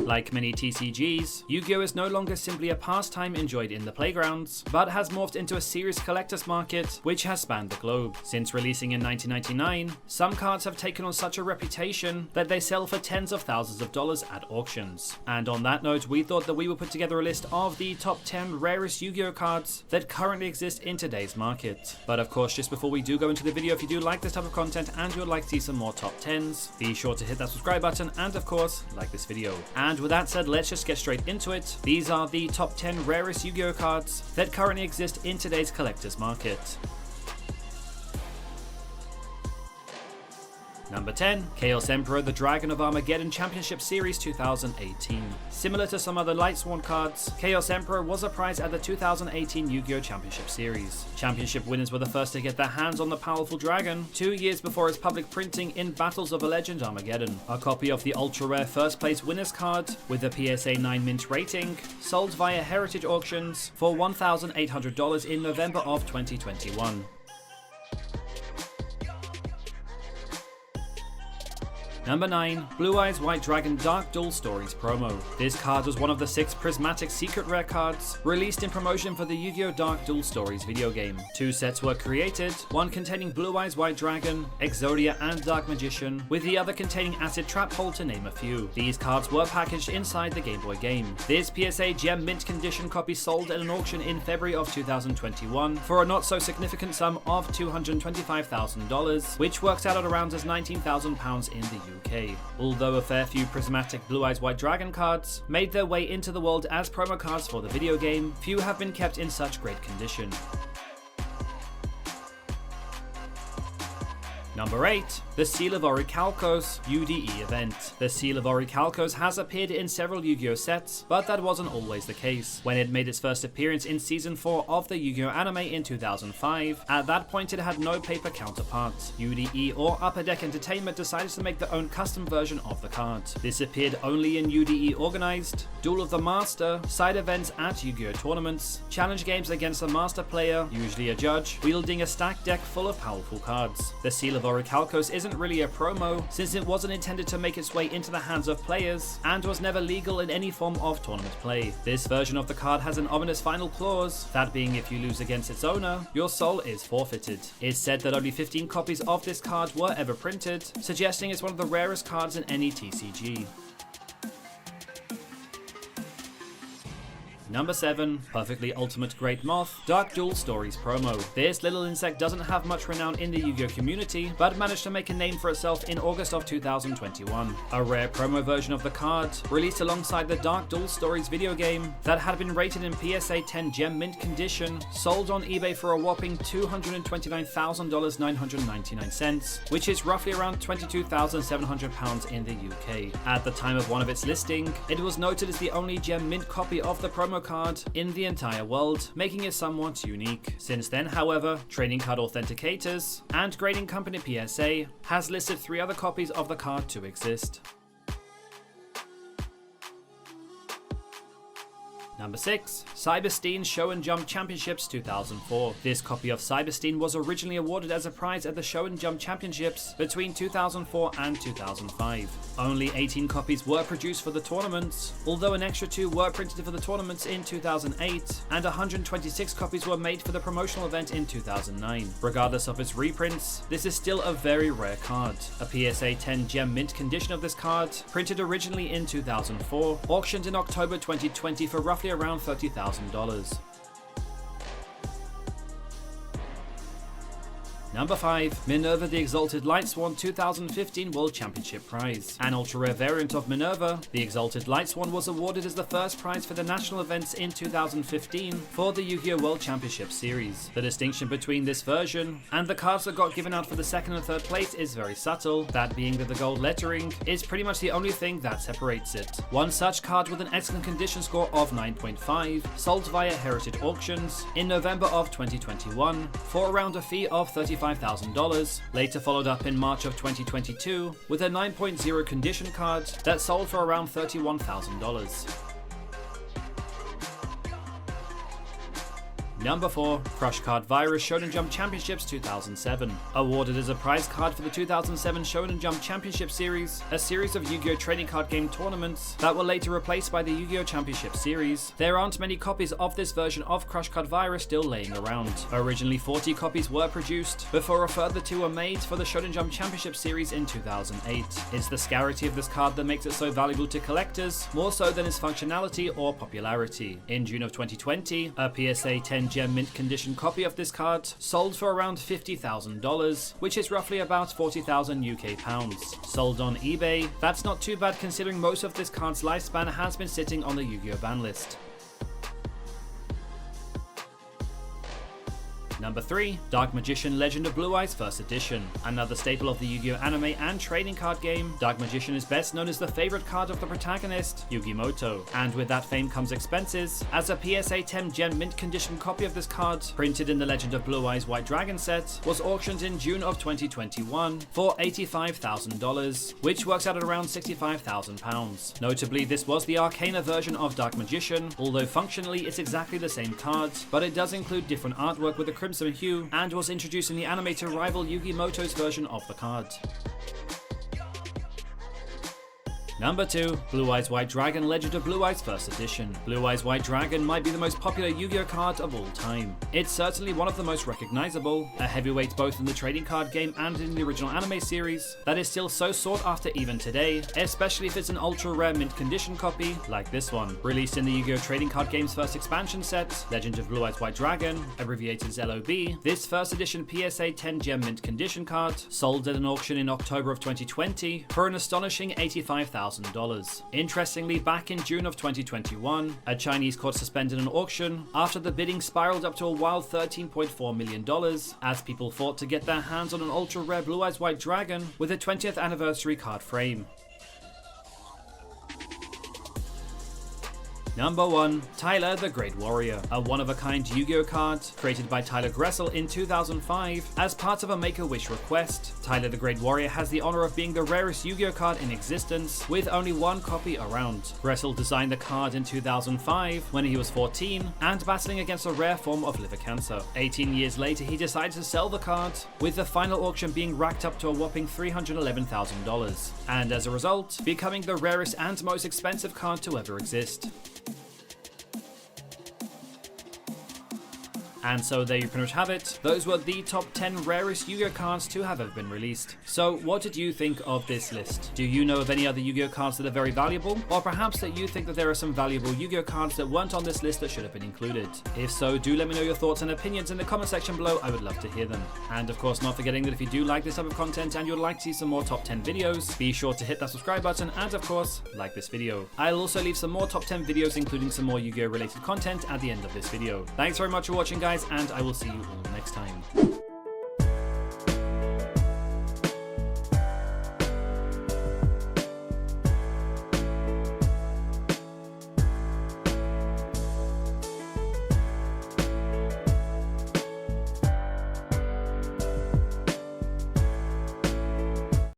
Like many TCGs, Yu-Gi-Oh! Is no longer simply a pastime enjoyed in the playgrounds, but has morphed into a serious collector's market which has spanned the globe. Since releasing in 1999, some cards have taken on such a reputation that they sell for tens of thousands of dollars at auctions. And on that note, we thought that we would put together a list of the top 10 rarest Yu-Gi-Oh! Cards that currently exist in today's market. But of course, just before we do go into the video, if you do like this type of content and you would like to see some more top 10s, be sure to hit that subscribe button and of course, like this video. And with that said, let's just get straight into it. These are the top 10 rarest Yu-Gi-Oh! Cards that currently exist in today's collector's market. Number 10. Chaos Emperor, the Dragon of Armageddon Championship Series 2018. Similar to some other Lightsworn cards, Chaos Emperor was a prize at the 2018 Yu-Gi-Oh! Championship Series. Championship winners were the first to get their hands on the powerful dragon 2 years before its public printing in Battles of a Legend Armageddon. A copy of the ultra-rare first place winners card with a PSA 9 mint rating sold via heritage auctions for $1,800 in November of 2021. Number 9. Blue Eyes White Dragon Dark Duel Stories promo. This card was one of the 6 prismatic secret rare cards released in promotion for the Yu-Gi-Oh! Dark Duel Stories video game. 2 sets were created, one containing Blue Eyes White Dragon, Exodia and Dark Magician, with the other containing Acid Trap Hole to name a few. These cards were packaged inside the Game Boy game. This PSA gem mint condition copy sold at an auction in February of 2021 for a not so significant sum of $225,000, which works out at around as £19,000 in the UK. Although a fair few prismatic Blue Eyes White Dragon cards made their way into the world as promo cards for the video game, few have been kept in such great condition. Number 8. The Seal of Orichalcos UDE event. The Seal of Orichalcos has appeared in several Yu-Gi-Oh! Sets, but that wasn't always the case. When it made its first appearance in Season 4 of the Yu-Gi-Oh! Anime in 2005, at that point it had no paper counterpart. UDE or Upper Deck Entertainment decided to make their own custom version of the card. This appeared only in UDE Organized, Duel of the Master, side events at Yu-Gi-Oh! Tournaments, challenge games against a master player, usually a judge, wielding a stacked deck full of powerful cards. The Seal of Orichalcos isn't really a promo, since it wasn't intended to make its way into the hands of players, and was never legal in any form of tournament play. This version of the card has an ominous final clause, that being if you lose against its owner, your soul is forfeited. It's said that only 15 copies of this card were ever printed, suggesting it's one of the rarest cards in any TCG. Number 7. Perfectly Ultimate Great Moth Dark Duel Stories promo. This little insect doesn't have much renown in the Yu-Gi-Oh! Community, but managed to make a name for itself in August of 2021. A rare promo version of the card, released alongside the Dark Duel Stories video game, that had been rated in PSA 10 gem mint condition, sold on eBay for a whopping $229,999, which is roughly around £22,700 in the UK. At the time of one of its listing, it was noted as the only gem mint copy of the promo card in the entire world, making it somewhat unique. Since then, however, Trading Card Authenticators and grading company PSA has listed 3 other copies of the card to exist. Number 6. Cyberstein Show and Jump Championships 2004. This copy of Cyberstein was originally awarded as a prize at the Show and Jump Championships between 2004 and 2005. Only 18 copies were produced for the tournaments, although an extra 2 were printed for the tournaments in 2008, and 126 copies were made for the promotional event in 2009. Regardless of its reprints, this is still a very rare card. A PSA 10 gem mint condition of this card, printed originally in 2004, auctioned in October 2020 for roughly around $30,000. Number 5. Minerva the Exalted Lightsworn 2015 World Championship Prize. An ultra-rare variant of Minerva, the Exalted Lightsworn was awarded as the first prize for the national events in 2015 for the Yu-Gi-Oh! World Championship Series. The distinction between this version and the cards that got given out for the 2nd and 3rd place is very subtle, that being that the gold lettering is pretty much the only thing that separates it. One such card with an excellent condition score of 9.5 sold via heritage auctions in November of 2021 for around a fee of $35,000, later followed up in March of 2022 with a 9.0 condition card that sold for around $31,000. Number 4. Crush Card Virus Shonen Jump Championships 2007. Awarded as a prize card for the 2007 Shonen Jump Championship Series, a series of Yu-Gi-Oh! Trading card game tournaments that were later replaced by the Yu-Gi-Oh! Championship Series. There aren't many copies of this version of Crush Card Virus still laying around. Originally 40 copies were produced, before a further 2 were made for the Shonen Jump Championship Series in 2008. It's the scarcity of this card that makes it so valuable to collectors, more so than its functionality or popularity. In June of 2020, a PSA 10 gem mint condition copy of this card sold for around $50,000, which is roughly about 40,000 UK pounds. Sold on eBay, that's not too bad considering most of this card's lifespan has been sitting on the Yu-Gi-Oh! Ban list. Number 3. Dark Magician Legend of Blue Eyes First Edition. Another staple of the Yu-Gi-Oh! Anime and trading card game, Dark Magician is best known as the favorite card of the protagonist, Yugimoto. And with that fame comes expenses, as a PSA 10 gem mint condition copy of this card, printed in the Legend of Blue Eyes White Dragon set, was auctioned in June of 2021 for $85,000, which works out at around £65,000. Notably, this was the Arcana version of Dark Magician, although functionally it's exactly the same card, but it does include different artwork with a crimson hue, and was introduced in the anime to rival Yugimoto's version of the card. Number 2. Blue Eyes White Dragon Legend of Blue Eyes First Edition. Blue Eyes White Dragon might be the most popular Yu-Gi-Oh! Card of all time. It's certainly one of the most recognizable, a heavyweight both in the trading card game and in the original anime series, that is still so sought after even today, especially if it's an ultra rare mint condition copy like this one. Released in the Yu-Gi-Oh! Trading card game's first expansion set, Legend of Blue Eyes White Dragon, abbreviated as LOB, this first edition PSA 10 gem mint condition card sold at an auction in October of 2020 for an astonishing $85,000. Interestingly, back in June of 2021, a Chinese court suspended an auction after the bidding spiraled up to a wild $13.4 million as people fought to get their hands on an ultra rare Blue Eyes White Dragon with a 20th anniversary card frame. Number 1. Tyler the Great Warrior, a one-of-a-kind Yu-Gi-Oh! Card created by Tyler Gressel in 2005 as part of a Make-A-Wish request. Tyler the Great Warrior has the honor of being the rarest Yu-Gi-Oh! Card in existence, with only one copy around. Gressel designed the card in 2005 when he was 14 and battling against a rare form of liver cancer. 18 years later, he decided to sell the card, with the final auction being racked up to a whopping $311,000, and as a result, becoming the rarest and most expensive card to ever exist. And so there you pretty much have it. Those were the top 10 rarest Yu-Gi-Oh! Cards to have ever been released. So what did you think of this list? Do you know of any other Yu-Gi-Oh! Cards that are very valuable? Or perhaps that you think that there are some valuable Yu-Gi-Oh! Cards that weren't on this list that should have been included? If so, do let me know your thoughts and opinions in the comment section below. I would love to hear them. And of course, not forgetting that if you do like this type of content and you'd like to see some more top 10 videos, be sure to hit that subscribe button and of course, like this video. I'll also leave some more top 10 videos including some more Yu-Gi-Oh! Related content at the end of this video. Thanks very much for watching guys, and I will see you all next time.